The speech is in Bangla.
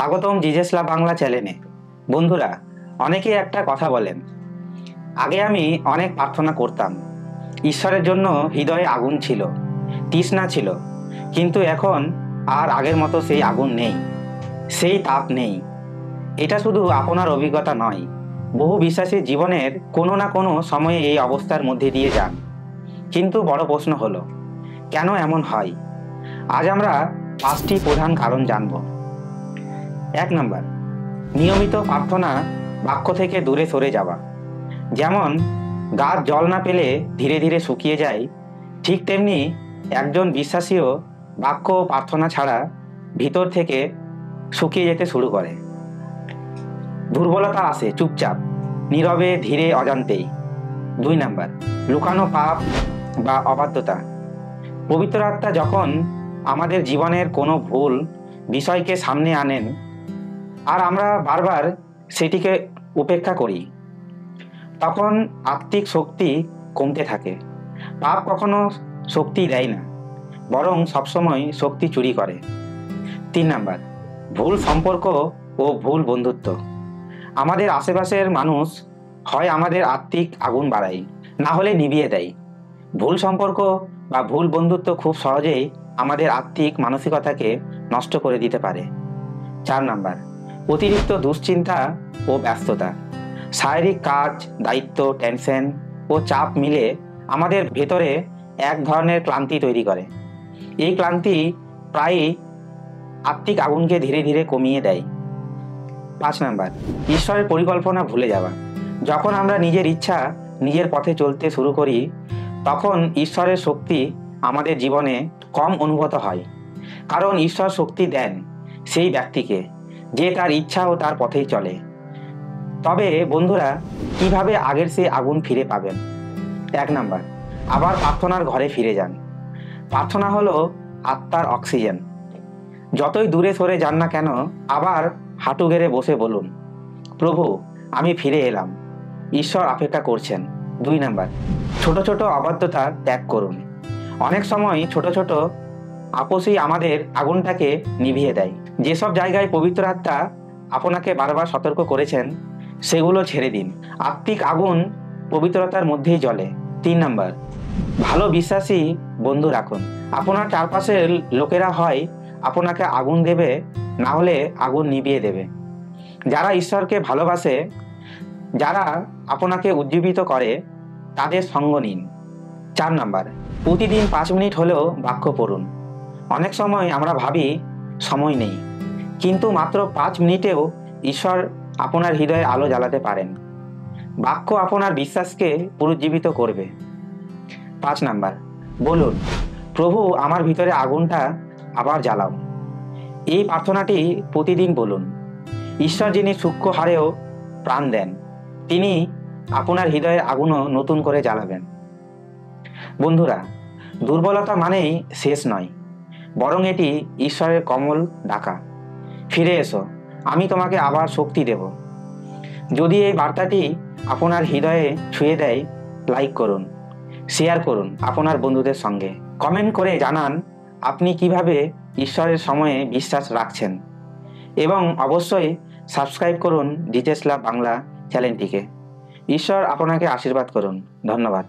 স্বাগতম জিজেসলা বাংলা চ্যানেলে। বন্ধুরা, অনেকেই একটা কথা বলেন, আগে আমি অনেক প্রার্থনা করতাম, ঈশ্বরের জন্য হৃদয়ে আগুন ছিল, তৃষ্ণা ছিল, কিন্তু এখন আর আগের মতো সেই আগুন নেই, সেই তাপ নেই। এটা শুধু আপনার অভিজ্ঞতা নয়, বহু বিশ্বাসী জীবনের কোনো না কোনো সময়ে এই অবস্থার মধ্যে দিয়ে যান। কিন্তু বড় প্রশ্ন হলো, কেন এমন হয়? আজ আমরা 5টি প্রধান কারণ জানব। 1 নম্বর, নিয়মিত প্রার্থনা বাক্য থেকে দূরে সরে যাওয়া। যেমন গাছ জল না পেলে ধীরে ধীরে শুকিয়ে যায়, ঠিক তেমনি একজন বিশ্বাসীও বাক্য ও প্রার্থনা ছাড়া ভিতর থেকে শুকিয়ে যেতে শুরু করে। দুর্বলতা আসে চুপচাপ, নীরবে, ধীরে, অজান্তেই। 2 নম্বর, লুকানো পাপ বা অবাধ্যতা। পবিত্র আত্মা যখন আমাদের জীবনের কোনো ভুল বিষয়কে সামনে আনেন আর আমরা বারবার সেটিকে উপেক্ষা করি, তখন আত্মিক শক্তি কমতে থাকে। পাপ কখনো শক্তি দেয় না, বরং সবসময় শক্তি চুরি করে। 3 নম্বর, ভুল সম্পর্ক ও ভুল বন্ধুত্ব। আমাদের আশেপাশের মানুষ হয় আমাদের আত্মিক আগুন বাড়ায়, না হলে নিভিয়ে দেয়। ভুল সম্পর্ক বা ভুল বন্ধুত্ব খুব সহজেই আমাদের আত্মিক মানসিকতাকে নষ্ট করে দিতে পারে। 4 নম্বর, অতিরিক্ত দুশ্চিন্তা ও ব্যস্ততা। শারীরিক কাজ, দায়িত্ব, টেনশন ও চাপ মিলে আমাদের ভেতরে এক ধরনের ক্লান্তি তৈরি করে। এই ক্লান্তি প্রায়ই আত্মিক আগুনকে ধীরে ধীরে কমিয়ে দেয়। 5 নম্বর, ঈশ্বরের পরিকল্পনা ভুলে যাওয়া। যখন আমরা নিজের ইচ্ছা, নিজের পথে চলতে শুরু করি, তখন ঈশ্বরের শক্তি আমাদের জীবনে কম অনুভূত হয়। কারণ ঈশ্বর শক্তি দেন সেই ব্যক্তিকে যে তার ইচ্ছা ও তার পথেই চলে। তবে বন্ধুরা, কিভাবে আগের সেই আগুন ফিরে পাবেন? 1 নম্বর, আবার প্রার্থনার ঘরে ফিরে যান। প্রার্থনা হলো আত্মার অক্সিজেন। যতই দূরে সরে যান না কেন, আবার হাঁটু গেড়ে বসে বলুন, প্রভু, আমি ফিরে এলাম। ঈশ্বর অপেক্ষা করছেন। 2 নম্বর, ছোট ছোট অবাধ্যতা ত্যাগ করুন। অনেক সময় ছোট ছোট আপোষই আমাদের আগুনটাকে নিভিয়ে দেয়। যেসব জায়গায় পবিত্র আত্মা আপনাকে বারবার সতর্ক করেছেন, সেগুলো ছেড়ে দিন। আত্মিক আগুন পবিত্রতার মধ্যেই জ্বলে। 3 নম্বর, ভালো বিশ্বাসী বন্ধু রাখুন। আপনার চারপাশের লোকেরা হয় আপনাকে আগুন দেবে, না হলে আগুন নিভিয়ে দেবে। যারা ঈশ্বরকে ভালোবাসে, যারা আপনাকে উজ্জীবিত করে, তাদের সঙ্গ নিন। 4 নম্বর, প্রতিদিন 5 মিনিট হলেও বাক্য পড়ুন। অনেক সময় আমরা ভাবি সময় নেই, কিন্তু মাত্র 5 মিনিটেও ঈশ্বর আপনার হৃদয়ে আলো জ্বালাতে পারেন। বাক্য আপনার বিশ্বাসকে পুনরুজ্জীবিত করবে। 5 নম্বর, বলুন, প্রভু, আমার ভিতরে আগুনটা আবার জ্বালাও। এই প্রার্থনাটি প্রতিদিন বলুন। ঈশ্বর যিনি সূক্ষ্ম হারেও প্রাণ দেন, তিনি আপনার হৃদয়ের আগুনও নতুন করে জ্বালাবেন। বন্ধুরা, দুর্বলতা মানেই শেষ নয়, বরং এটি ঈশ্বরের কমল ডাকা। ফিরে এসো, আমি তোমাকে আবার শক্তি দেব। যদি এই বার্তাটি আপনার হৃদয়ে ছুঁয়ে দেয়, লাইক করুন, শেয়ার করুন আপনার বন্ধুদের সঙ্গে। কমেন্ট করে জানান আপনি কিভাবে ঈশ্বরের সময়ে বিশ্বাস রাখছেন, এবং অবশ্যই সাবস্ক্রাইব করুন জিজেসলা বাংলা চ্যানেলটিকে। ঈশ্বর আপনাকে আশীর্বাদ করুন। ধন্যবাদ।